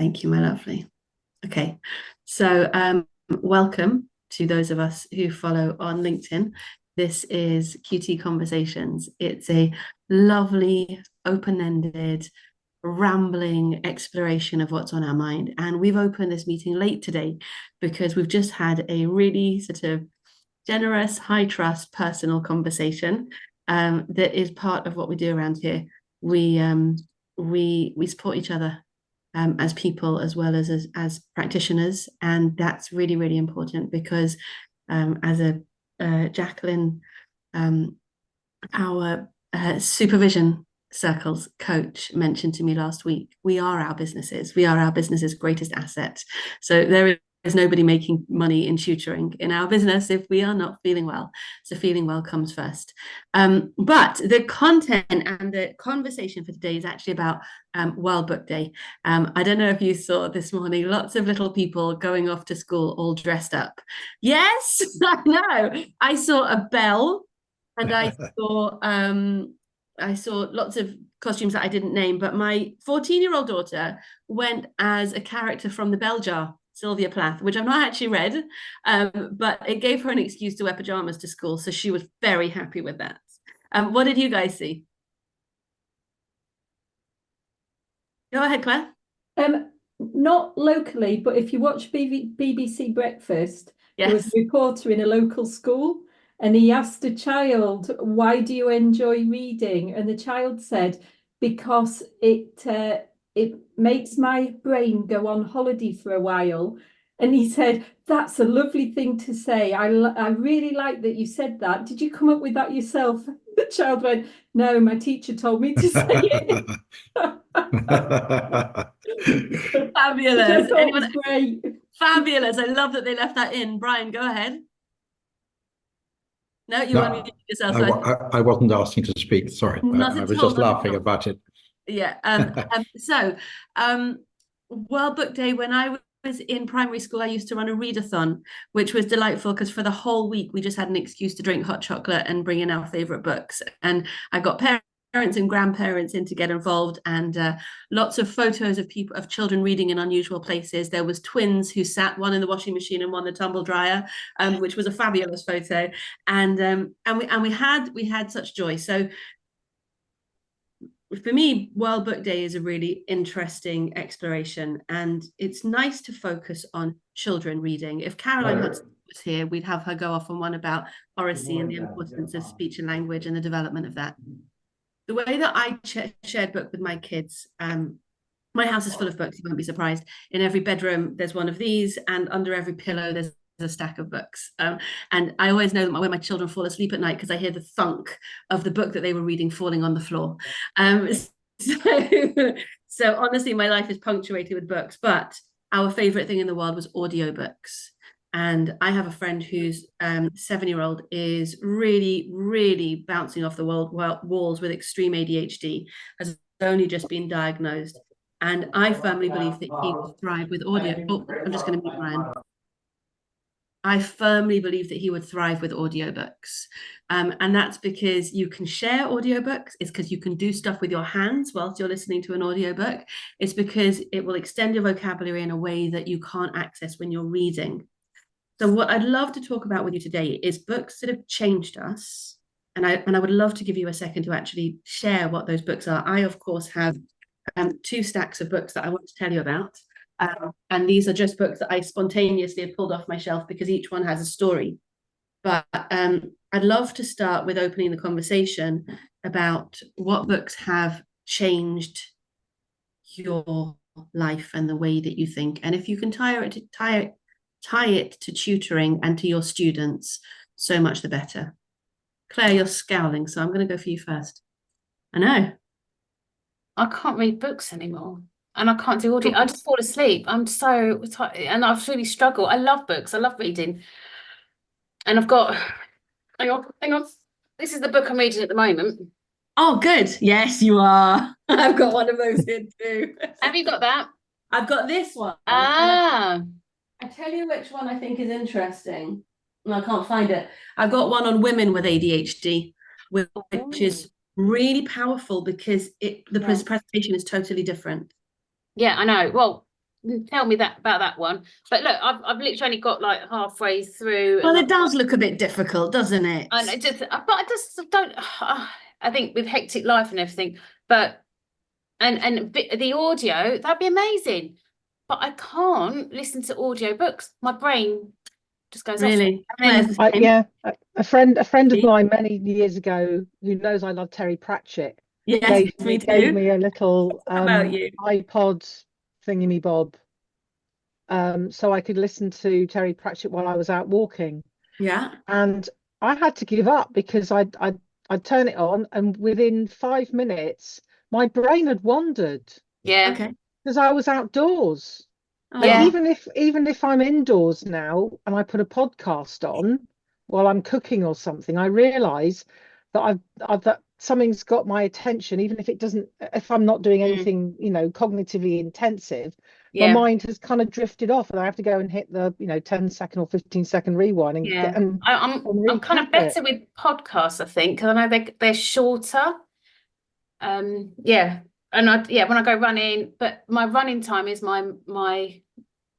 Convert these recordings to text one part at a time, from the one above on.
Thank you, my lovely. Okay, so welcome to those of us who follow on LinkedIn. This is QT Conversations. It's a lovely, open-ended, rambling exploration of what's on our mind. And we've opened this meeting late today because we've just had a really sort of generous, high trust, personal conversation that is part of what we do around here. We support each other as people as well as practitioners, and that's really really important because as a Jacqueline, our supervision circles coach mentioned to me last week, we are our business's greatest asset. So there is nobody making money in tutoring in our business if we are not feeling well. So feeling well comes first. But the content and the conversation for today is actually about World Book Day. I don't know if you saw this morning, lots of little people going off to school all dressed up. Yes, I know. I saw a bell, and I saw lots of costumes that I didn't name, but my 14-year-old daughter went as a character from The Bell Jar, Sylvia Plath, which I've not actually read, but it gave her an excuse to wear pajamas to school, so she was very happy with that. What did you guys see? Go ahead, Claire. Not locally, but if you watch BBC Breakfast, there was Yes. a reporter in a local school and he asked a child, "Why do you enjoy reading?" And the child said, "Because it makes my brain go on holiday for a while." And he said, "That's a lovely thing to say. I really like that you said that. Did you come up with that yourself?" The child went, "No, my teacher told me to say it." Which I Fabulous. thought was Anyone? great. Fabulous. I love that they left that in. Brian, go ahead. No, you unmuted No, yourself. I wasn't asking to speak. Sorry, Not I at was all, just not at laughing all. about it. Yeah. So, World Book Day, when I was in primary school, I used to run a readathon, which was delightful because for the whole week, we just had an excuse to drink hot chocolate and bring in our favorite books. And I got parents and grandparents in to get involved, and lots of photos of people, of children reading in unusual places. There was twins who sat, one in the washing machine and one in the tumble dryer, which was a fabulous photo. And we had such joy. So for me, World Book Day is a really interesting exploration, and it's nice to focus on children reading. If Caroline Hudson was here, we'd have her go off on one about oracy and the importance of speech and language and the development of that. The way that I shared book with my kids, my house is full of books, you won't be surprised. In every bedroom, there's one of these, and under every pillow, there's a stack of books. And I always know that when my children fall asleep at night, because I hear the thunk of the book that they were reading falling on the floor. So, so honestly, my life is punctuated with books, but our favorite thing in the world was audiobooks. And I have a friend whose 7-year-old is really, really bouncing off the walls with extreme ADHD, has only just been diagnosed. And I firmly believe that he would thrive with audio. Oh, I'm just going to mute Ryan. I firmly believe that he would thrive with audiobooks. And that's because you can share audiobooks. It's because you can do stuff with your hands whilst you're listening to an audiobook. It's because it will extend your vocabulary in a way that you can't access when you're reading. So what I'd love to talk about with you today is books that have changed us. And I would love to give you a second to actually share what those books are. I, of course, have 2 stacks of books that I want to tell you about. And these are just books that I spontaneously have pulled off my shelf because each one has a story. But I'd love to start with opening the conversation about what books have changed your life and the way that you think. And if you can tie it to tutoring and to your students, so much the better. Claire, you're scowling, so I'm going to go for you first. I know. I can't read books anymore, and I can't do audio. I just fall asleep. I'm so tired, and I've really struggled. I love books. I love reading, and I've got. Hang on, hang on. This is the book I'm reading at the moment. Oh, good. Yes, you are. I've got one of those here too. Have you got that? I've got this one. Ah. I tell you which one I think is interesting. I can't find it. I've got one on women with ADHD, which is really powerful because the presentation is totally different. Yeah, I know. Well, tell me that about that one. But look, I've literally only got like halfway through, Well, and it does look a bit difficult, doesn't it? but I just don't. I think with hectic life and everything, but the audio, that'd be amazing. But I can't listen to audio books. My brain just goes off. Really? And then, Yeah, a friend of mine many years ago who knows I love Terry Pratchett Yes, me gave too. me a little About you. iPod thingy bob, so I could listen to Terry Pratchett while I was out walking. Yeah. And I had to give up because I'd turn it on, and within 5 minutes my brain had wandered yeah, Okay. because I was outdoors. Oh, And Yeah. even if I'm indoors now and I put a podcast on while I'm cooking or something, I realise that that something's got my attention, even if it doesn't, if I'm not doing anything, cognitively intensive, my yeah, mind has kind of drifted off, and I have to go and hit the, 10-second or 15-second rewind and yeah. get and I'm kind of recap better it. with podcasts, I think, because I know they're shorter. Yeah, and when I go running, but my running time is my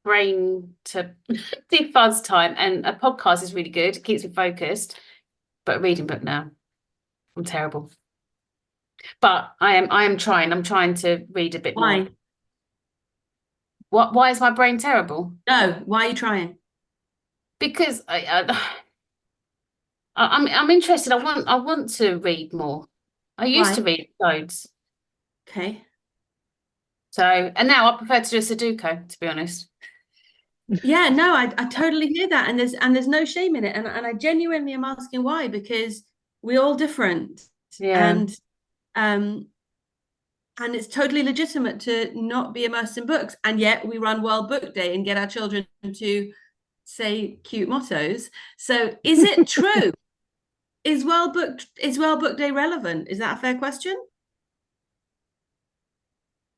brain to defuzz time, and a podcast is really good. It keeps me focused. But a reading book now, I'm terrible. But I am trying. I'm trying to read a bit more. why? Why is my brain terrible? No, why are you trying? Because I'm interested. I want to read more. I used to Why? read loads. Okay. So, and now I prefer to do a Sudoku, to be honest. Yeah, no, I totally hear that. And there's no shame in it. And I genuinely am asking why, because we're all different. Yeah. Um and it's totally legitimate to not be immersed in books. And yet we run World Book Day and get our children to say cute mottos. So is it true? Is World Book Day relevant? Is that a fair question?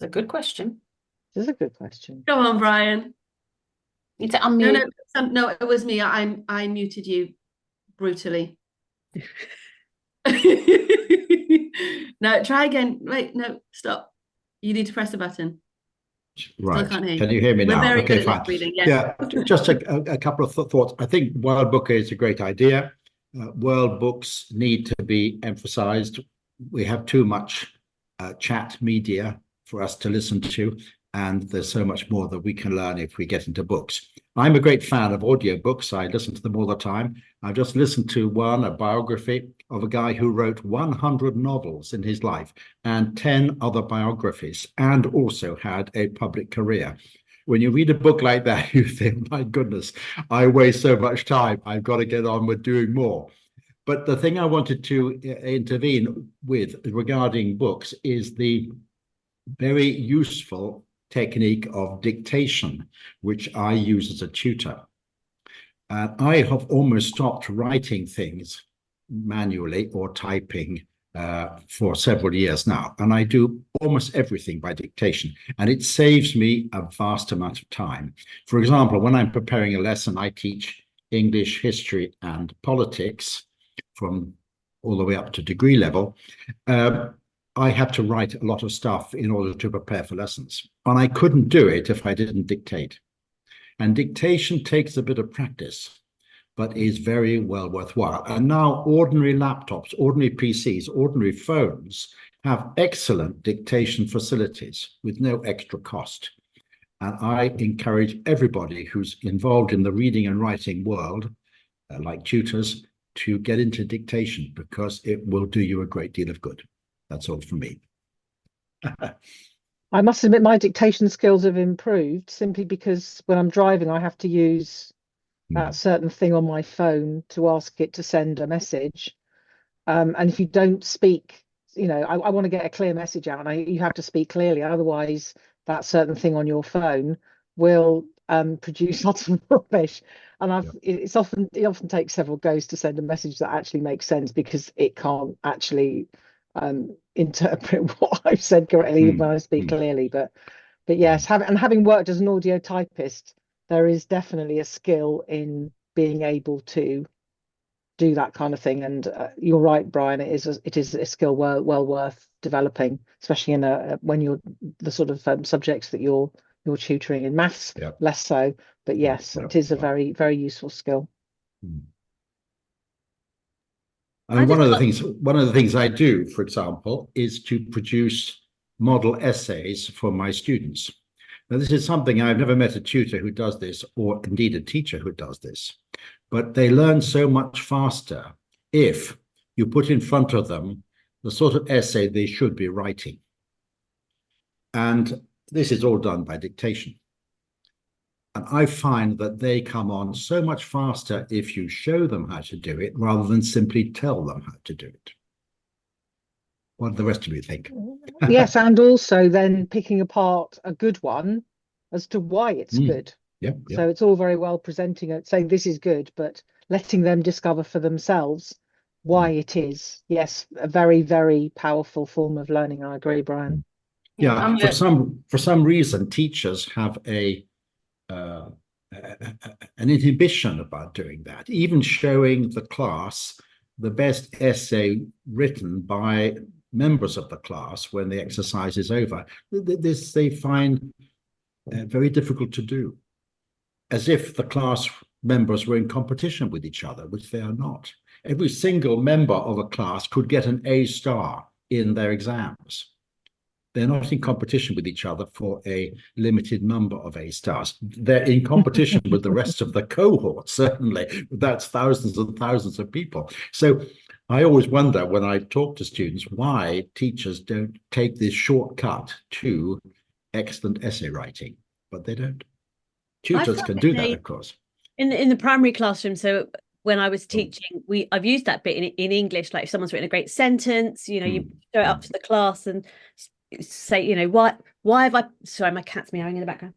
It's a good question. This is a good question. Go on, Brian. Need to unmute. No, it was me. I muted you brutally. No, try again. Wait, no, stop. You need to press the button. Right. Still can't hear you. Can you hear me We're now? very Okay, good at fine. lip reading. Yeah, just a couple of thoughts. I think World Book is a great idea. World books need to be emphasized. We have too much chat media for us to listen to, and there's so much more that we can learn if we get into books. I'm a great fan of audiobooks. I listen to them all the time. I've just listened to a biography of a guy who wrote 100 novels in his life and 10 other biographies, and also had a public career. When you read a book like that, you think, my goodness, I waste so much time. I've got to get on with doing more. But the thing I wanted to intervene with regarding books is the very useful technique of dictation, which I use as a tutor. And I have almost stopped writing things manually or typing for several years now. And I do almost everything by dictation. And it saves me a vast amount of time. For example, when I'm preparing a lesson, I teach English, history, and politics from all the way up to degree level. I have to write a lot of stuff in order to prepare for lessons. And I couldn't do it if I didn't dictate. And dictation takes a bit of practice, but is very well worthwhile. And now ordinary laptops, ordinary PCs, ordinary phones have excellent dictation facilities with no extra cost. And I encourage everybody who's involved in the reading and writing world, like tutors, to get into dictation because it will do you a great deal of good. That's all from me. I must admit my dictation skills have improved simply because when I'm driving, I have to use that certain thing on my phone to ask it to send a message. And if you don't speak, I want to get a clear message out, and you have to speak clearly. Otherwise, that certain thing on your phone will produce lots of rubbish. And it often takes several goes to send a message that actually makes sense because it can't actually interpret what I've said correctly when I speak clearly. But yes, having worked as an audio typist, there is definitely a skill in being able to do that kind of thing. And you're right, Brian. It is a skill well worth developing, especially in when you're the sort of subjects that you're your tutoring. In maths, Yeah. less so, but yes, Yeah. it is a very, very useful skill. And one of the things I do, for example, is to produce model essays for my students. Now, this is something I've never met a tutor who does this, or indeed a teacher who does this, but they learn so much faster if you put in front of them the sort of essay they should be writing. And this is all done by dictation. And I find that they come on so much faster if you show them how to do it rather than simply tell them how to do it. What do the rest of you think? Yes, and also then picking apart a good one as to why it's good. Yeah. So it's all very well presenting it, saying this is good, but letting them discover for themselves why it is. Yes, a very, very powerful form of learning. I agree, Brian. Yeah, for some reason, teachers have an inhibition about doing that, even showing the class the best essay written by members of the class when the exercise is over. This they find very difficult to do, as if the class members were in competition with each other, which they are not. Every single member of a class could get an A star in their exams. They're not in competition with each other for a limited number of A stars. They're in competition with the rest of the cohort, certainly. That's thousands and thousands of people. So I always wonder when I talk to students why teachers don't take this shortcut to excellent essay writing, but they don't. Tutors can do that, of course. In the primary classroom, so when I was teaching, I've used that bit in English, like if someone's written a great sentence, you show it up to the class and say, why have I, sorry, my cat's meowing in the background.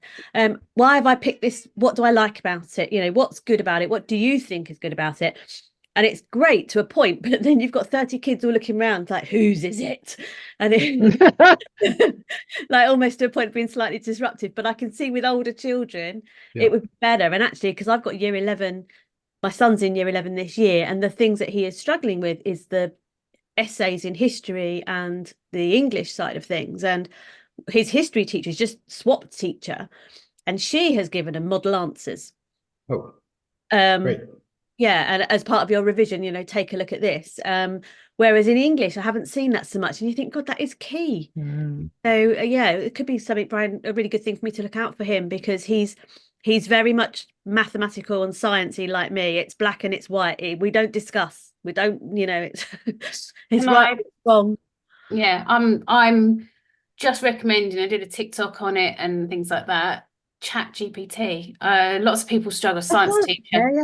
Why have I picked this? What do I like about it? What's good about it? What do you think is good about it? And it's great to a point, but then you've got 30 kids all looking around like, whose is it? And it, like almost to a point of being slightly disruptive. But I can see with older children, it would be better. And actually, because I've got year 11, my son's in year 11 this year, and the things that he is struggling with is the essays in history and the English side of things. And his history teacher is just swapped teacher, and she has given him model answers. Oh, great. Yeah, and as part of your revision, take a look at this. Whereas in English, I haven't seen that so much, and you think, God, that is key. So yeah, it could be something, Brian, a really good thing for me to look out for him, because he's very much mathematical and sciencey like me. It's black and it's white. We don't discuss. We don't, it's right, it's wrong. Yeah, I'm just recommending. I did a TikTok on it and things like that. Chat GPT. Lots of people struggle. Science teacher. Yeah.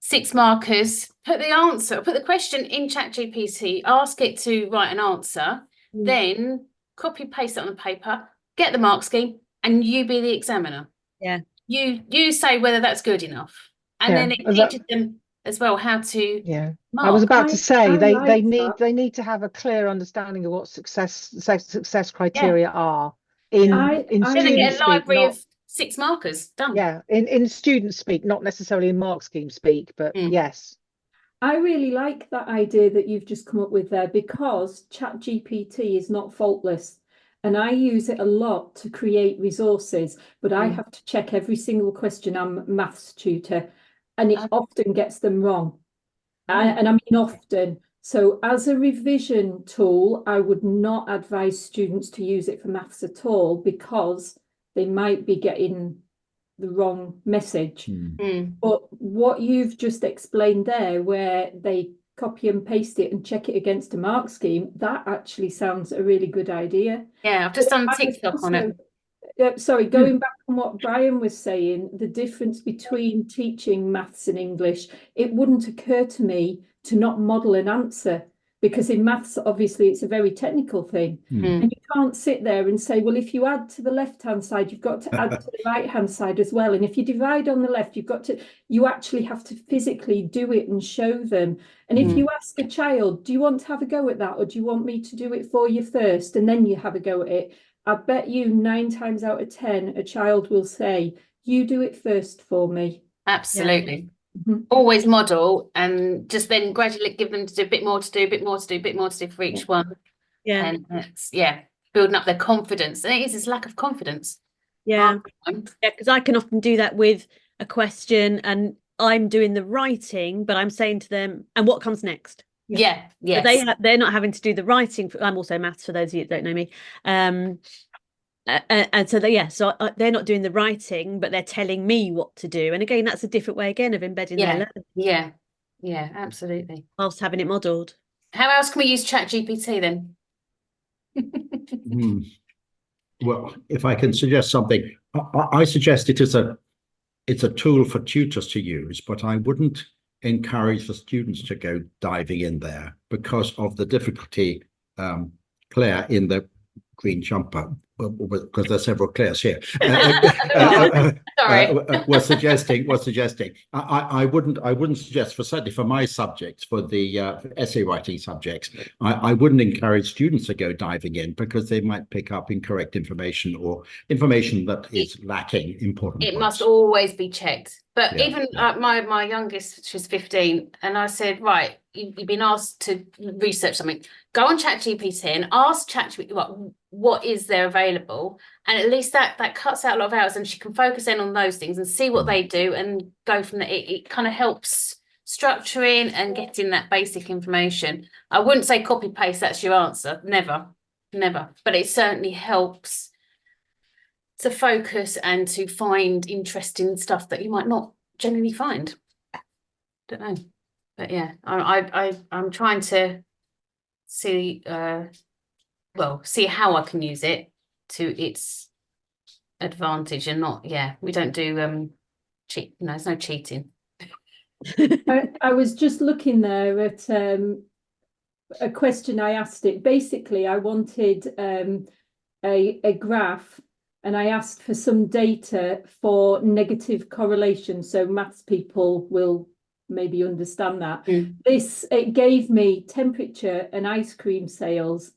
6 markers. Put the question in Chat GPT. Ask it to write an answer. Then copy paste it on the paper. Get the mark scheme, and you be the examiner. Yeah. You say whether that's good enough, and then it teaches them as well how to. Yeah, mark. I was about to say they like need to have a clear understanding of what success criteria are in Then they get a library of 6 markers done. Yeah, in student speak, not necessarily in mark scheme speak, but yes. I really like that idea that you've just come up with there, because ChatGPT is not faultless. And I use it a lot to create resources, but I have to check every single question. I'm a maths tutor, and it often gets them wrong. And I mean often. So as a revision tool, I would not advise students to use it for maths at all, because they might be getting the wrong message. But what you've just explained there, where they copy and paste it and check it against a mark scheme, that actually sounds a really good idea. Yeah, I've just done TikTok on it. Sorry, going back on what Brian was saying, the difference between teaching maths and English, it wouldn't occur to me to not model an answer, because in maths, obviously, it's a very technical thing. And you can't sit there and say, well, if you add to the left-hand side, you've got to add to the right-hand side as well. And if you divide on the left, you actually have to physically do it and show them. And if you ask a child, do you want to have a go at that, or do you want me to do it for you first, and then you have a go at it? I bet you 9 times out of 10, a child will say, you do it first for me. Absolutely. Always model, and just then gradually give them to do a bit more to do, a bit more to do, a bit more to do for each one. And it's building up their confidence. And it's lack of confidence. Yeah, Um, because I can often do that with a question and I'm doing the writing, but I'm saying to them, and what comes next? Yeah, But yes. they're not having to do the writing. I'm also maths for those of you that don't know me. And so they're not doing the writing, but they're telling me what to do. And again, that's a different way again of embedding their Yeah, learning yeah, absolutely. whilst having it modelled. How else can we use ChatGPT then? Well, if I can suggest something, I suggest it's a tool for tutors to use, but I wouldn't encourage the students to go diving in there because of the difficulty. Claire in the green jumper, because there's several Claires here, Sorry. was suggesting. I wouldn't suggest, certainly for my subjects, for the essay writing subjects, I wouldn't encourage students to go diving in because they might pick up incorrect information or information that is lacking important It points. must always be checked. But Yeah, even yeah. my youngest, she's 15, and I said, right, you've been asked to research something. Go on ChatGPT and ask ChatGPT what is there available, and at least that cuts out a lot of hours, and she can focus in on those things and see what they do and go from there. It kind of helps structuring and getting that basic information. I wouldn't say copy paste, that's your answer. Never, never. But it certainly helps to focus and to find interesting stuff that you might not generally find. Don't know, but yeah, I'm trying to see see how I can use it to its advantage and not. Yeah, we don't do cheat. No, there's no cheating. I was just looking there at a question I asked it. Basically, I wanted a graph, and I asked for some data for negative correlation, so maths people will maybe understand that. It gave me temperature and ice cream sales.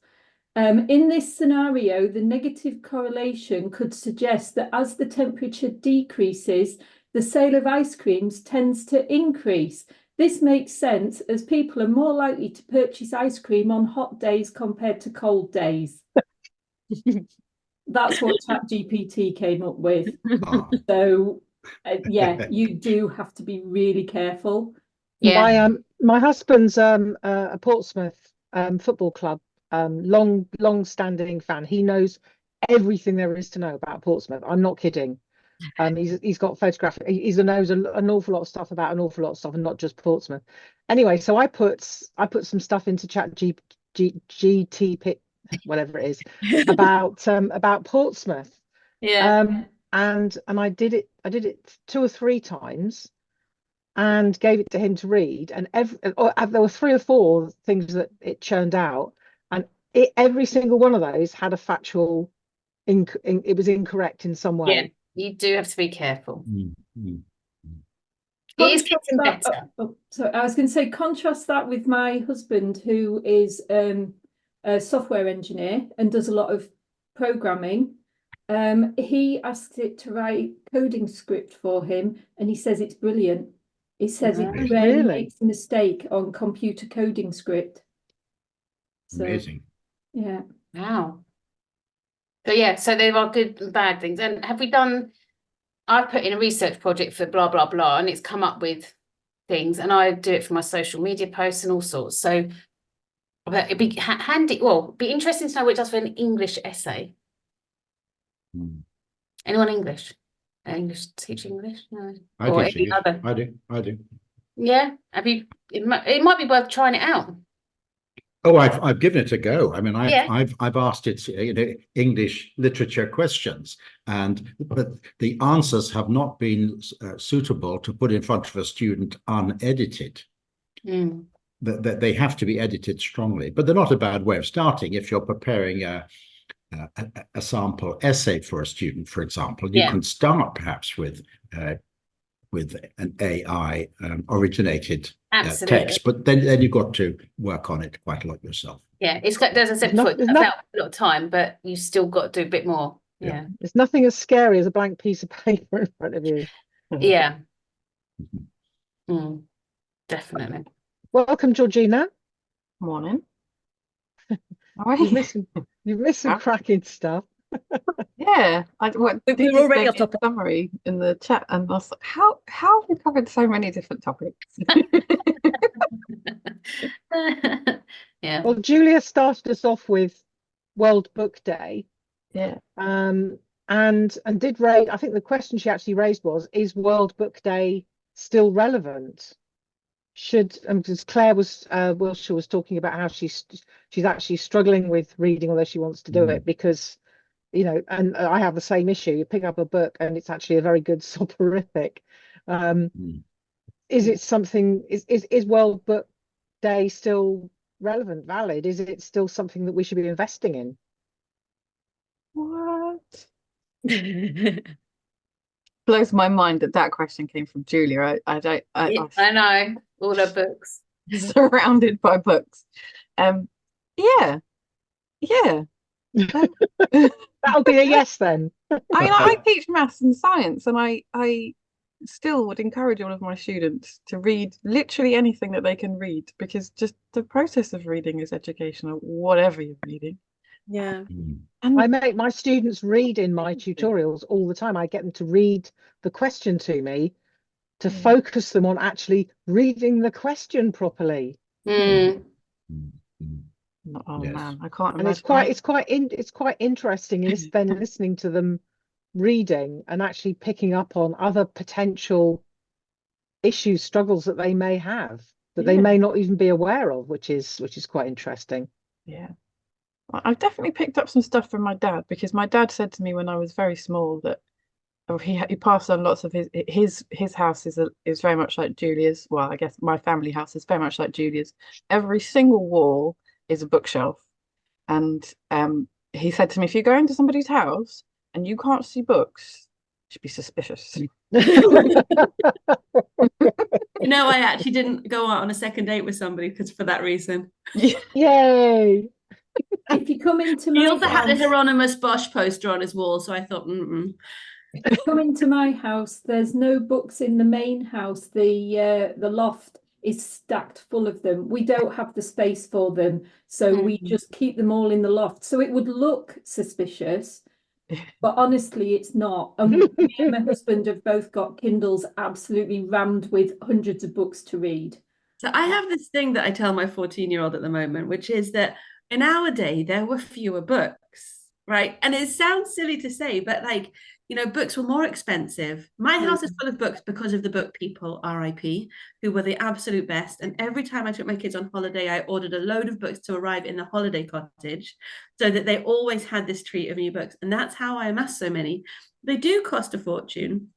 In this scenario, the negative correlation could suggest that as the temperature decreases, the sale of ice creams tends to increase. This makes sense as people are more likely to purchase ice cream on hot days compared to cold days. That's what ChatGPT came up with. So, yeah, you do have to be really careful. Yeah, My husband's a Portsmouth football club long standing fan. He knows everything there is to know about Portsmouth. I'm not kidding. He's got photographic. He knows an awful lot of stuff about an awful lot of stuff, and not just Portsmouth. Anyway, so I put some stuff into GTP, whatever it is, about Portsmouth. yeah. And I did it 2 or 3 times and gave it to him to read, and there were 3 or 4 things that it churned out, and every single one of those had a factual it was incorrect in some way. Yeah, you do have to be careful. Mm-hmm. It is getting better. So I was going to say, contrast that with my husband, who is a software engineer and does a lot of programming. He asked it to write coding script for him, and he says it's brilliant. He says it rarely makes a mistake on computer coding script. So, amazing. Yeah. Wow. So yeah, so there are good and bad things. And have we done? I put in a research project for blah blah blah, and it's come up with things, and I do it for my social media posts and all sorts. So, but it'd be handy. Well, it'd be interesting to know what it does for an English essay. Anyone English? English teach English? No. I Or teach any English. other? I do. Yeah. Have you? It might be worth trying it out. Oh, I've given it a go. I mean, Yeah. I've asked it, English literature questions, but the answers have not been suitable to put in front of a student unedited. That they have to be edited strongly, but they're not a bad way of starting if you're preparing a sample essay for a student, for example. You can start perhaps with an AI originated text, but then you've got to work on it quite a lot yourself. Yeah, it's got, as I said before, it's about a lot of time, but you still got to do a bit more. Yeah. There's nothing as scary as a blank piece of paper in front of you. Yeah. Definitely. Welcome, Georgina. Morning. You've missed some cracking stuff. Yeah, We were already off gave me a topic. summary in the chat, and I was like, how have we covered so many different topics? Yeah. Well, Julia started us off with World Book Day, Yeah. and did raise. I think the question she actually raised was, is World Book Day still relevant? Should, because Claire was Wilshire was talking about how she's actually struggling with reading, although she wants to do it because, you know, and I have the same issue. You pick up a book and it's actually a very good soporific. Is it something? Is World Book Day still relevant, valid? Is it still something that we should be investing in? What? Blows my mind that that question came from Julia. I don't. I know all her books. Surrounded by books. Yeah. That'll be a yes then. I teach maths and science, and I still would encourage all of my students to read literally anything that they can read, because just the process of reading is educational, whatever you're reading. Yeah. And I make my students read in my tutorials all the time. I get them to read the question to me to focus them on actually reading the question properly. oh Yes. man, I can't And imagine. it's quite interesting then listening to them reading and actually picking up on other potential issues, struggles that they may have that they may not even be aware of, which is quite interesting. Yeah. Well, I've definitely picked up some stuff from my dad, because my dad said to me when I was very small that he passed on lots of his house is very much like Julia's. Well, I guess my family house is very much like Julia's. Every single wall is a bookshelf. And he said to me, if you go into somebody's house and you can't see books, you should be suspicious. You know, I actually didn't go out on a second date with somebody because for that reason. Yay. If you come into He my also had a house, Hieronymus Bosch poster on his wall, so I thought, come into my house, there's no books in the main house. The loft is stacked full of them. We don't have the space for them, so we just keep them all in the loft. So it would look suspicious, but honestly, it's not. And me and my husband have both got Kindles absolutely rammed with hundreds of books to read. So I have this thing that I tell my 14-year-old at the moment, which is that in our day, there were fewer books, right? And it sounds silly to say, but like, you know, books were more expensive. My house is full of books because of the book people, RIP, who were the absolute best. And every time I took my kids on holiday, I ordered a load of books to arrive in the holiday cottage so that they always had this treat of new books. And that's how I amassed so many. They do cost a fortune.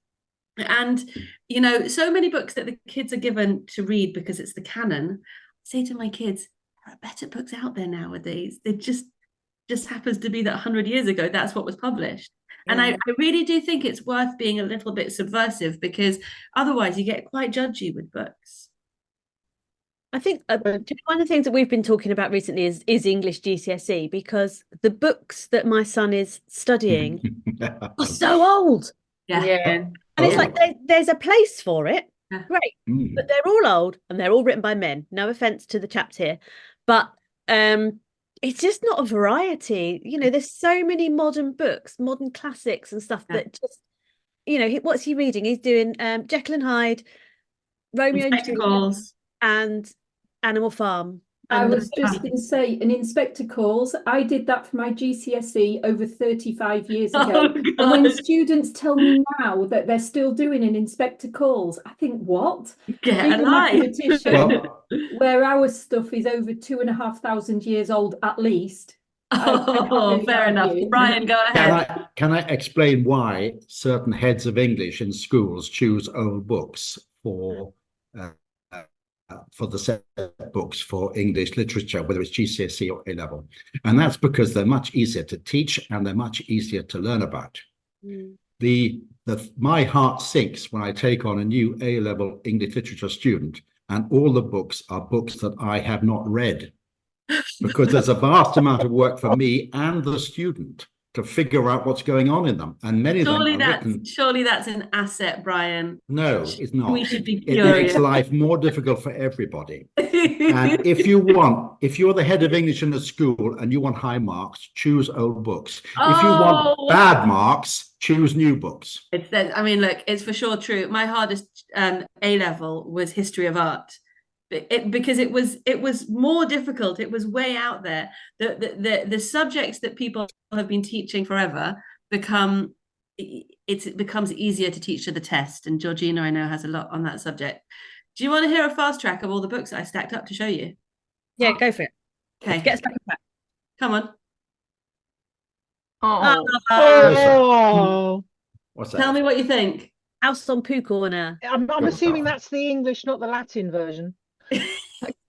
And, you know, so many books that the kids are given to read because it's the canon. I say to my kids, there are better books out there nowadays. They just happens to be that 100 years ago, that's what was published. And I really do think it's worth being a little bit subversive, because otherwise you get quite judgy with books. I think one of the things that we've been talking about recently is English GCSE, because the books that my son is studying are so old. Yeah. And it's like there's a place for it. Yeah. Great. But they're all old and they're all written by men. No offense to the chaps here. But it's just not a variety. You know, there's so many modern books, modern classics and stuff that just, you know, what's he reading? He's doing Jekyll and Hyde, Romeo and Juliet, and Animal Farm. I was just going to say, an Inspector Calls. I did that for my GCSE over 35 years ago. And when students tell me now that they're still doing an Inspector Calls, I think, what? Get a life. Where our stuff is over 2,500 years old at least. Fair enough. Brian, go ahead. Can I explain why certain heads of English in schools choose old books for the set books for English literature, whether it's GCSE or A-level? And that's because they're much easier to teach and they're much easier to learn about. My heart sinks when I take on a new A-level English literature student and all the books are books that I have not read, because there's a vast amount of work for me and the student to figure out what's going on in them. And many of them are written. Surely that's an asset, Brian. No, it's not. We should be It curious. makes life more difficult for everybody. And if you're the head of English in a school and you want high marks, choose old books. If you want bad marks, choose new books. I mean, look, it's for sure true. My hardest A level was history of art. Because it was more difficult. It was way out there. The subjects that people have been teaching forever becomes easier to teach to the test. And Georgina, I know, has a lot on that subject. Do you want to hear a fast track of all the books I stacked up to show you? Yeah, go for it. Okay, Get us back on track. come on. Oh, What's that? Tell me what you think. House on Pooh Corner. I'm Good assuming stuff. that's the English, not the Latin version.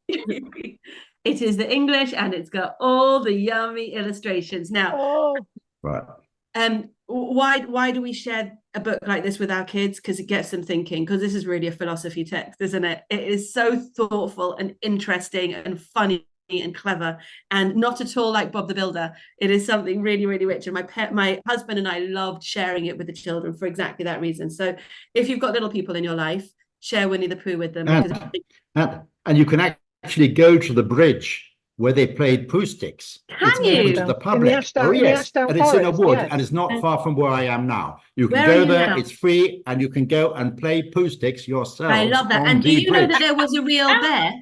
It is the English, and it's got all the yummy illustrations. Now, Oh, Right. why do we share a book like this with our kids? Because it gets them thinking, because this is really a philosophy text, isn't it? It is so thoughtful and interesting and funny and clever, and not at all like Bob the Builder. It is something really, really rich, and my husband and I loved sharing it with the children for exactly that reason. So if you've got little people in your life, share Winnie the Pooh with them, because And you can actually go to the bridge where they played Pooh sticks. Can It's open you? to the In public. the Ashdown, Oh in the yes, Ashdown and it's in a Forest, wood, yes. and it's not far from where I am now. You can Where are go you there. now? It's free, and you can go and play Pooh sticks yourself. I love that. on And do the you know bridge. that there was a real bear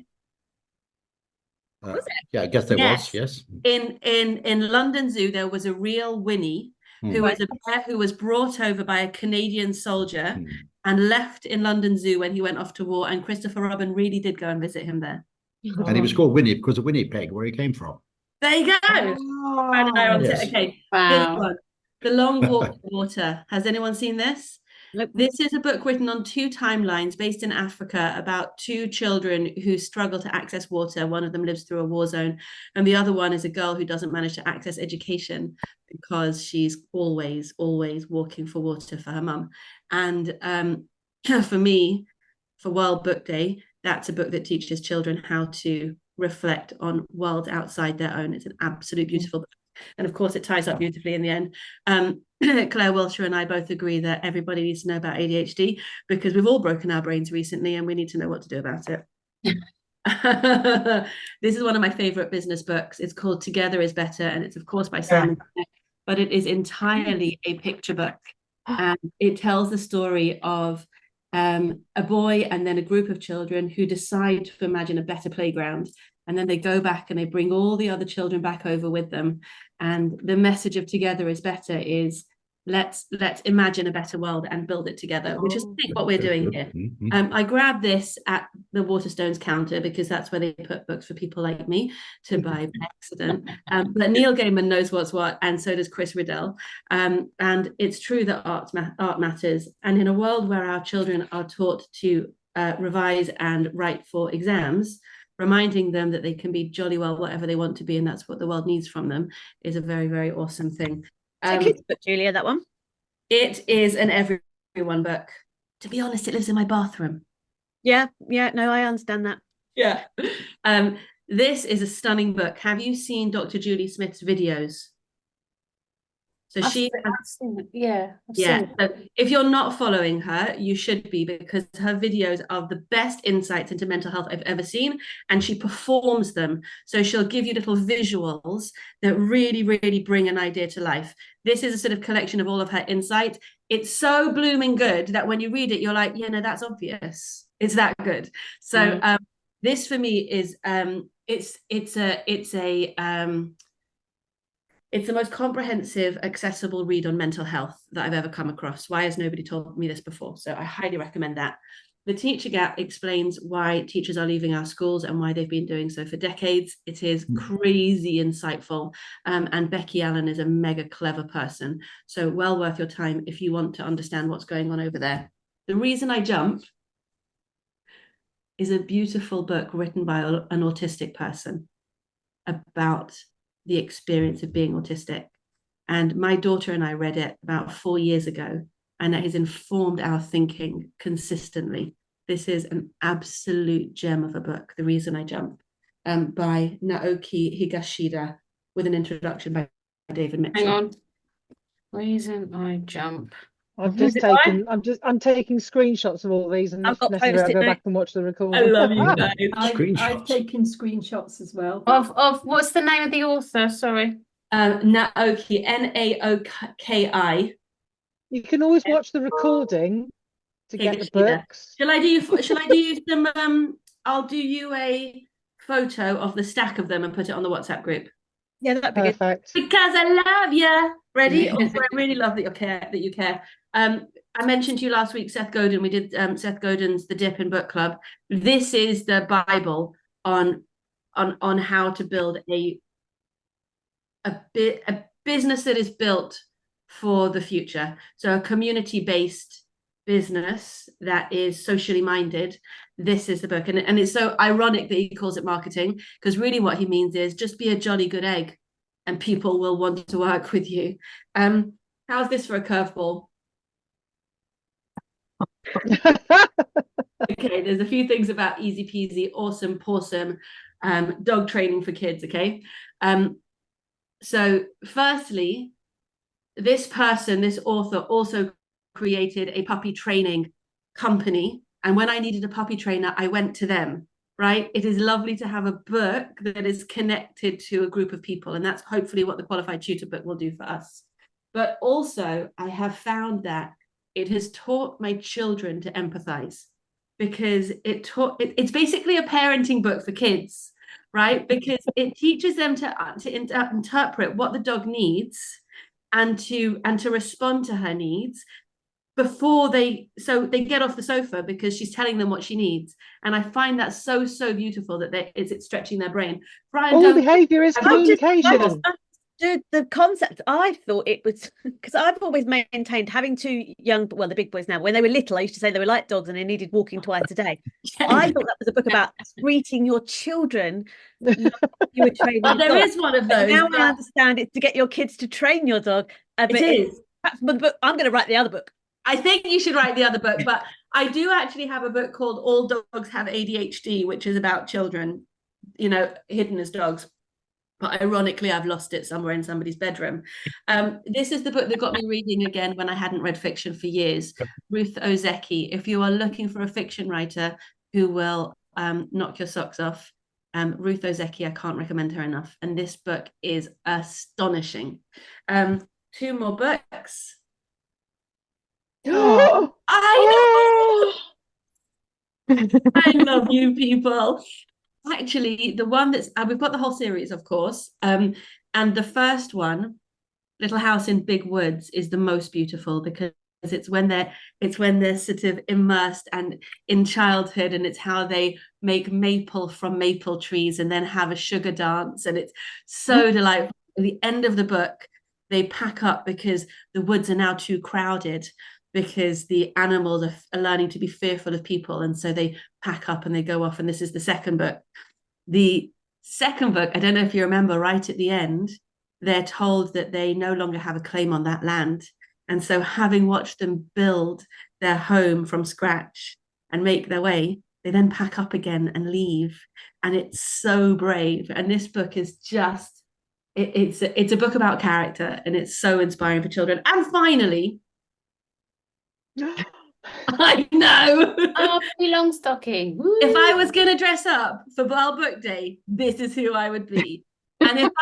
Yeah, I guess there was. Yes. in London Zoo? There was a real Winnie who was a bear who was brought over by a Canadian soldier and left in London Zoo when he went off to war. And Christopher Robin really did go and visit him there. And he was called Winnie because of Winnipeg, where he came from. There you go. Brian and I are on the Yes. set. Okay, Wow. this one, The Long Walk to Water. Has anyone seen this? Nope. This is a book written on two timelines based in Africa about two children who struggle to access water. One of them lives through a war zone, and the other one is a girl who doesn't manage to access education because she's always walking for water for her mum. And for me, for World Book Day, that's a book that teaches children how to reflect on worlds outside their own. It's an absolute beautiful book. And of course, it ties up beautifully in the end. Claire Wilshire and I both agree that everybody needs to know about ADHD because we've all broken our brains recently and we need to know what to do about it. This is one of my favorite business books. It's called Together is Better, and it's of course by Simon Sinek, but it is entirely a picture book. And it tells the story of a boy and then a group of children who decide to imagine a better playground. And then they go back and they bring all the other children back over with them. And the message of Together is Better is let's imagine a better world and build it together, which is I think what we're doing here. I grabbed this at the Waterstones counter because that's where they put books for people like me to buy by accident. But Neil Gaiman knows what's what, and so does Chris Riddell. And it's true that art matters. And in a world where our children are taught to revise and write for exams, reminding them that they can be jolly well whatever they want to be, and that's what the world needs from them, is a very, very awesome thing. It's a kids book, Julia, that one. It is an everyone book. To be honest, it lives in my bathroom. Yeah, no, I understand that. Yeah. This is a stunning book. Have you seen Dr. Julie Smith's videos? So I've she seen it. Yeah, I've yeah. seen it. So if you're not following her, you should be, because her videos are the best insights into mental health I've ever seen, and she performs them. So she'll give you little visuals that really, really bring an idea to life. This is a sort of collection of all of her insight. It's so blooming good that when you read it, you're like, yeah, no, that's obvious. It's that good. So this for me is it's the most comprehensive, accessible read on mental health that I've ever come across. Why has nobody told me this before? So I highly recommend that. The Teacher Gap explains why teachers are leaving our schools and why they've been doing so for decades. It is crazy insightful. And Becky Allen is a mega clever person. So well worth your time if you want to understand what's going on over there. The Reason I Jump is a beautiful book written by an autistic person about the experience of being autistic. And my daughter and I read it about 4 years ago, and it has informed our thinking consistently. This is an absolute gem of a book, The Reason I Jump, by Naoki Higashida, with an introduction by David Mitchell. Hang on. Reason I jump. I'm Is just it right? taking I'm taking screenshots of all these, and I've if got necessary, I'll post-it go notes. back and watch the I recording. love you Oh, guys. I've screenshots. taken screenshots as well. Of what's the name of the author? Sorry. Naoki, Naoki. You can always watch the recording to get the Higashida. books. Shall I do you? Shall I do you some? I'll do you a photo of the stack of them and put it on the WhatsApp group. Yeah, that'd be good. Perfect. Because I love you. Ready? Yeah. Also, I really love that you care. That you care. I mentioned to you last week, Seth Godin. We did Seth Godin's The Dip in Book Club. This is the Bible on how to build a business that is built for the future. So a community-based business that is socially minded. This is the book, and it's so ironic that he calls it marketing, because really what he means is just be a jolly good egg, and people will want to work with you. How's this for a curveball? Okay, there's a few things about easy peasy, awesome, pawsome, dog training for kids. Okay, so firstly, this author also created a puppy training company. And when I needed a puppy trainer, I went to them, right? It is lovely to have a book that is connected to a group of people. And that's hopefully what the Qualified Tutor book will do for us. But also, I have found that it has taught my children to empathize, because it's basically a parenting book for kids, right? Because it teaches them to interpret what the dog needs and to respond to her needs before they get off the sofa, because she's telling them what she needs. And I find that so beautiful that it's stretching their brain. Brian, All behaviour is I just- communication. Understood the concept. I thought it was because I've always maintained having two young, well, the big boys now, when they were little, I used to say they were like dogs and they needed walking twice a day. I thought that was a book about treating your children like you were training a there dog. is one of But those. now I understand it's to get your kids to train your dog. But It is. perhaps the book, I'm going to write the other book. I think you should write the other book, but I do actually have a book called All Dogs Have ADHD, which is about children, hidden as dogs. But ironically, I've lost it somewhere in somebody's bedroom. This is the book that got me reading again when I hadn't read fiction for years. Ruth Ozeki. If you are looking for a fiction writer who will knock your socks off, Ruth Ozeki, I can't recommend her enough. And this book is astonishing. Two more books. I know. I love you people. Actually, the one that's we've got the whole series, of course, and the first one, Little House in Big Woods, is the most beautiful, because it's when they're sort of immersed and in childhood, and it's how they make maple from maple trees and then have a sugar dance, and it's so delightful. At the end of the book, they pack up because the woods are now too crowded, because the animals are learning to be fearful of people, and so they pack up and they go off. And this is the second book. The second book, I don't know if you remember, right at the end, they're told that they no longer have a claim on that land. And so, having watched them build their home from scratch and make their way, they then pack up again and leave. And it's so brave. And this book is just, it's a book about character, and it's so inspiring for children. And finally, I know. Oh, Pippi Longstocking. Woo. If I was going to dress up for World Book Day, this is who I would be. And if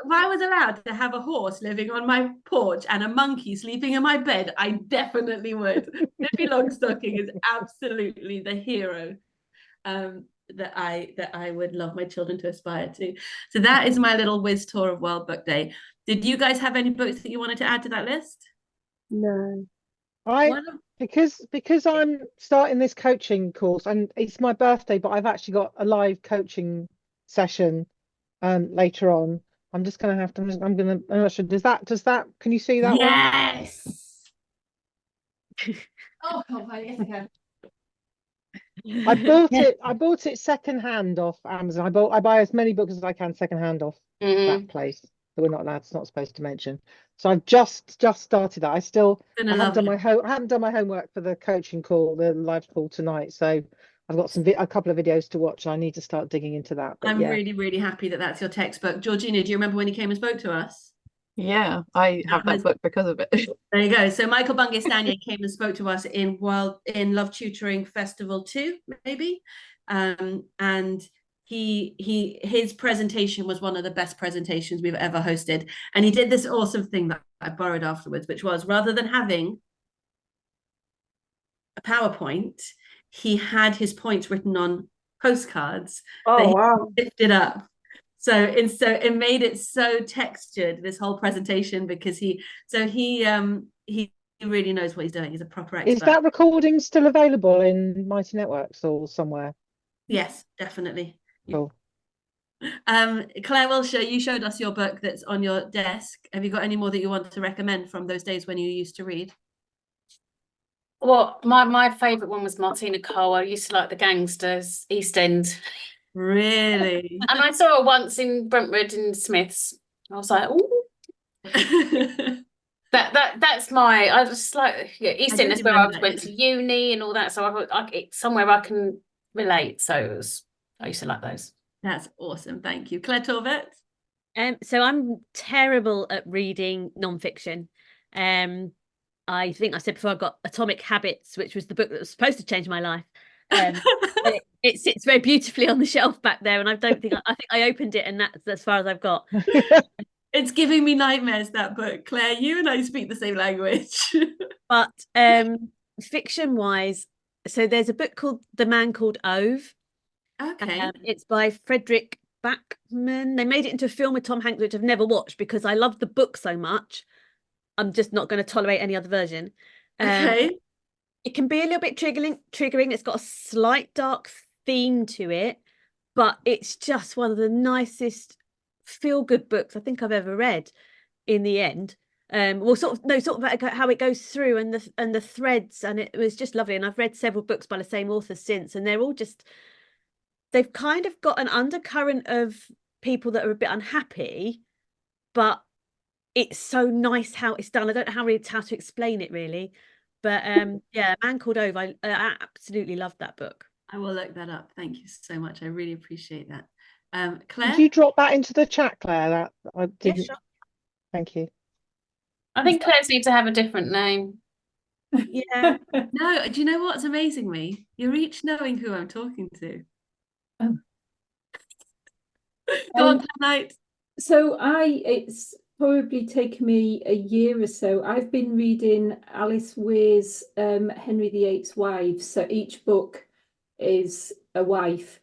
I was allowed to have a horse living on my porch and a monkey sleeping in my bed, I definitely would. Pippi Longstocking is absolutely the hero that I would love my children to aspire to. So that is my little whiz tour of World Book Day. Did you guys have any books that you wanted to add to that list? No. Because I'm starting this coaching course, and it's my birthday, but I've actually got a live coaching session later on. I'm just gonna have to. I'm not sure. Does that? Can you see that one? Yes. Oh, yes, I can. I bought it secondhand off Amazon. I buy as many books as I can secondhand off that place that we're not supposed to mention. So I've just started that. I haven't done my homework for the coaching call, the live call tonight. So I've got a couple of videos to watch. I need to start digging into that. But I'm really, really happy that that's your textbook. Georgina, do you remember when you came and spoke to us? Yeah, I have that book because of it. There you go. So Michael Bungay Stanier came and spoke to us in Love Tutoring Festival 2, maybe. And his presentation was one of the best presentations we've ever hosted. And he did this awesome thing that I borrowed afterwards, which was, rather than having a PowerPoint, he had his points written on postcards that Oh he wow. lifted up. So it made it so textured, this whole presentation, because he really knows what he's doing. He's a proper expert. Is that recording still available in Mighty Networks or somewhere? Yes, definitely. Cool. Claire Wilshire, you showed us your book that's on your desk. Have you got any more that you want to recommend from those days when you used to read? Well, my favourite one was Martina Cole. I used to like the Gangsters, East End. Really? And I saw her once in Brentwood in Smiths. I was like, oh, that's my. I just like East End is where I went to uni and all that. So it's somewhere I can relate. So I used to like those. That's awesome. Thank you, Claire Torvet. So I'm terrible at reading non-fiction. I think I said before I got Atomic Habits, which was the book that was supposed to change my life. It sits very beautifully on the shelf back there, and I think I opened it, and that's as far as I've got. It's giving me nightmares, that book. Claire, you and I speak the same language. But fiction wise, so there's a book called The Man Called Ove. Okay. It's by Frederick Backman. They made it into a film with Tom Hanks, which I've never watched because I love the book so much. I'm just not going to tolerate any other version. Okay. It can be a little bit triggering. It's got a slight dark theme to it, but it's just one of the nicest feel-good books I think I've ever read in the end. Sort of how it goes through and the threads, and it was just lovely. And I've read several books by the same author since, and they're all just, they've kind of got an undercurrent of people that are a bit unhappy, but it's so nice how it's done. I don't know how to explain it really, but yeah, Man Called Ove. I absolutely loved that book. I will look that up. Thank you so much. I really appreciate that. Claire? Did you drop that into the chat, Claire? That I didn't. Yeah, sure. Thank you. I think Claire's need to have a different name. Yeah. No, do you know what's amazing me? You're each knowing who I'm talking to. Oh. Go on, Claire Knight. So it's probably taken me a year or so. I've been reading Alice Weir's Henry VIII's Wives. So each book is a wife.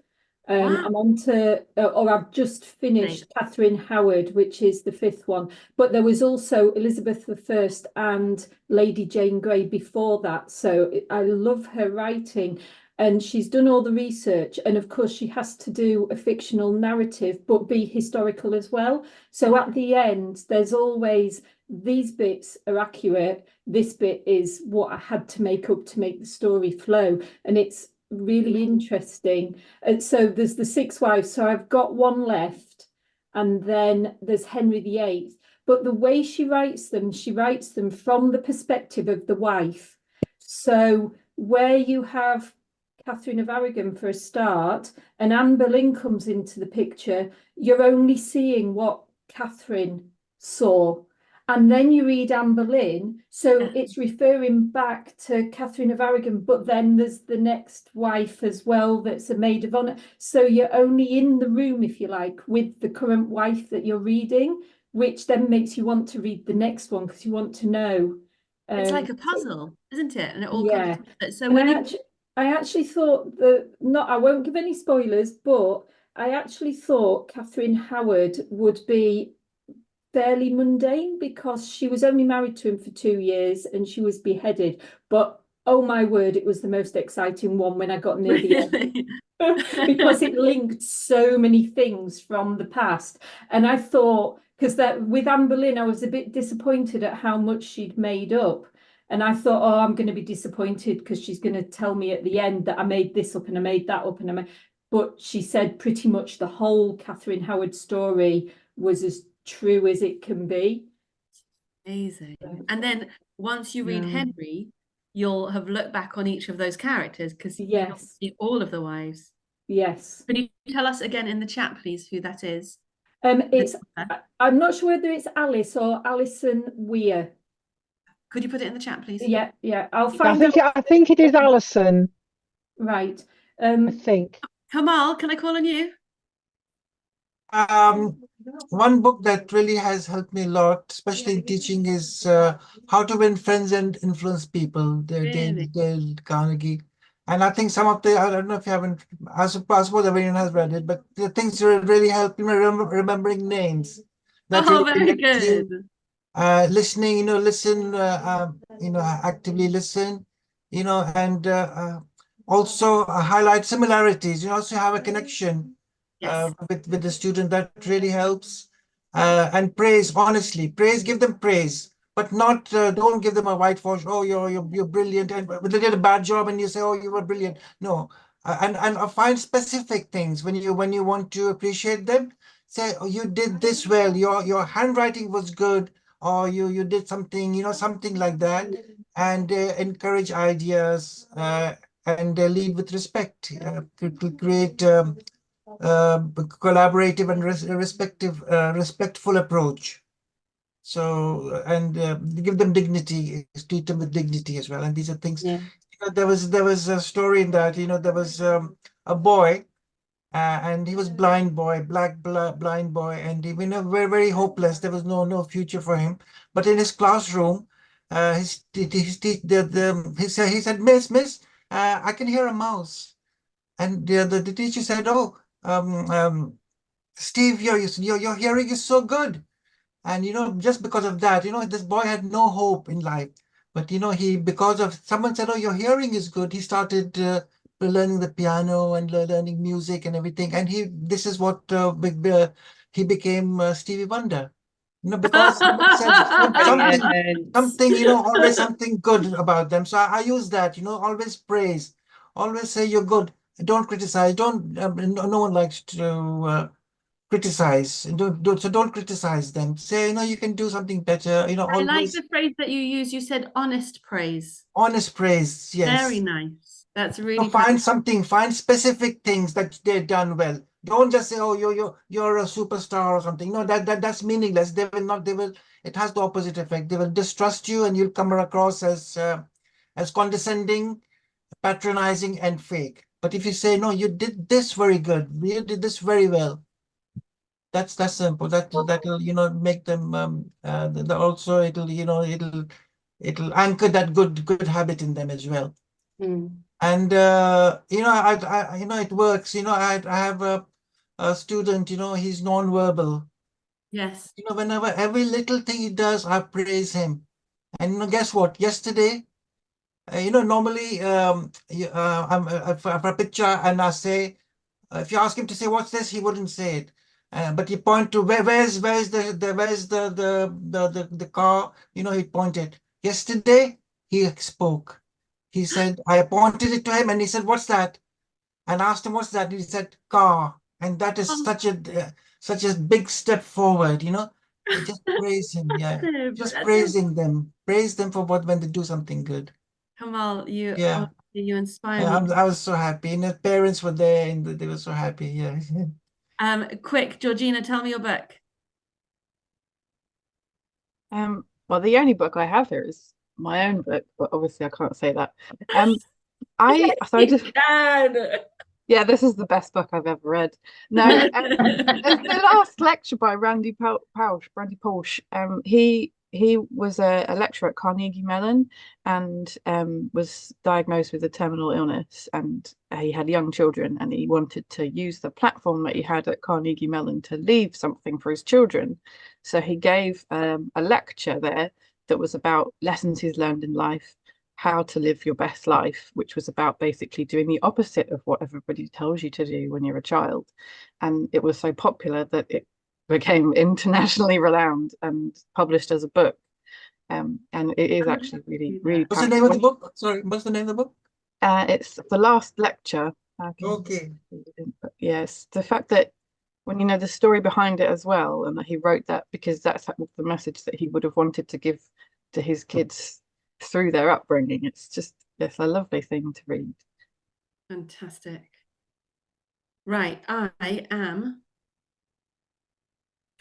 Wow. I'm on to, or I've just finished Catherine Howard, which is the 5th one. But there was also Elizabeth I and Lady Jane Grey before that. So I love her writing. And she's done all the research. And of course, she has to do a fictional narrative, but be historical as well. So at the end, there's always these bits are accurate. This bit is what I had to make up to make the story flow. And it's really interesting. And so there's the 6 wives. So I've got one left. And then there's Henry VIII. But the way she writes them from the perspective of the wife. So where you have Catherine of Aragon for a start, and Anne Boleyn comes into the picture, you're only seeing what Catherine saw. And then you read Anne Boleyn, so it's referring back to Catherine of Aragon, but then there's the next wife as well that's a maid of honour. So you're only in the room, if you like, with the current wife that you're reading, which then makes you want to read the next one because you want to know. It's like a puzzle, isn't it? And it all Yeah. comes together. So And when I actually thought that, I won't give any spoilers, but I actually thought Catherine Howard would be fairly mundane because she was only married to him for 2 years and she was beheaded. But oh my word, it was the most exciting one when I got near the end. Because it linked so many things from the past. And I thought, because that with Anne Boleyn, I was a bit disappointed at how much she'd made up. And I thought, oh, I'm going to be disappointed because she's going to tell me at the end that I made this up and I made that up. But she said pretty much the whole Catherine Howard story was as true as it can be. Amazing. And then once you read Henry, you'll have looked back on each of those characters because you'll see all of the wives. Yes. Could you tell us again in the chat, please, who that is? It's I'm not sure whether it's Alice or Alison Weir. Could you put it in the chat, please? Yeah, I'll I find think out. I think it is Alison. Right. I think. Kamal, can I call on you? One book that really has helped me a lot, especially in teaching, is How to Win Friends and Influence People, Really? Dale Carnegie. And I think some of the, I don't know if you haven't, I suppose everyone has read it, but the things really help you remembering names. That Oh, really very connect you. good. Listening, listen, actively listen, and also highlight similarities. You also have a connection Yes. with the student. That really helps. And praise, honestly, give them praise, but not don't give them a whitewash. Oh, you're brilliant, and they did a bad job, and you say, oh, you were brilliant. No, and find specific things when you want to appreciate them. Say, oh, you did this well. Your handwriting was good, or you did something, something like that, and encourage ideas and lead with respect to create collaborative and respectful approach. So and give them dignity, treat them with dignity as well. And these are things. Yeah. There was a story in that there was a boy. And he was blind boy, blind boy, and he, very, very hopeless. There was no future for him. But in his classroom, he said, Miss, I can hear a mouse. And the teacher said, oh, Steve, your hearing is so good. And just because of that, this boy had no hope in life. But he, because of someone said, oh, your hearing is good, he started learning the piano and learning music and everything. And this is what he became Stevie Wonder. Because somebody said something, always something good about them. So I use that, always praise, always say you're good. Don't criticize. Don't. No one likes to criticize. And don't criticize them. Say, you can do something better. I like Always the phrase that you used. You said honest praise. honest praise. Very Yes. nice. That's really Find specific things that they've done well. Don't just say, oh, you're a superstar or something. No, that's meaningless. They will not, it has the opposite effect. They will distrust you and you'll come across as condescending, patronizing, and fake. But if you say, no, you did this very good, you did this very well, that's simple. That'll make them also it'll anchor that good habit in them as well. Mm. And it works. I have a student. He's non-verbal. Yes. Whenever every little thing he does, I praise him. And guess what? Yesterday, normally I'm for a picture, and I say, if you ask him to say what's this, he wouldn't say it. But you point to where's the car? He pointed. Yesterday, he spoke. He said, I pointed it to him, and he said, what's that? And asked him, what's that? And he said, car. And that is Oh, such a big step forward. Just praise him. Yeah, just praising them. Praise them for when they do something good. Kamal, Yeah. you inspire Yeah, me. I was so happy. And the parents were there, and they were so happy. Yeah. Quick, Georgina, tell me your book. Well, the only book I have here is my own book, but obviously I can't say that. I just yeah, this is the best book I've ever read. No, the last lecture by Randy Pausch. He was a lecturer at Carnegie Mellon and was diagnosed with a terminal illness, and he had young children, and he wanted to use the platform that he had at Carnegie Mellon to leave something for his children. So he gave a lecture there that was about lessons he's learned in life, how to live your best life, which was about basically doing the opposite of what everybody tells you to do when you're a child. And it was so popular that it became internationally renowned and published as a book. And it is actually really, really What's the name of the book? Sorry, what's the name of the book? It's The Last Lecture. Okay. Yes, the fact that when you know the story behind it as well, and that he wrote that because that's the message that he would have wanted to give to his kids through their upbringing. It's a lovely thing to read. Fantastic. Right, I am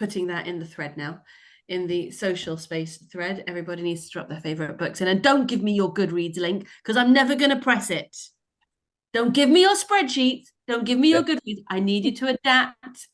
putting that in the thread now, in the social space thread. Everybody needs to drop their favorite books in, and don't give me your Goodreads link because I'm never going to press it. Don't give me your spreadsheet. Don't give me your Goodreads. I need you to adapt.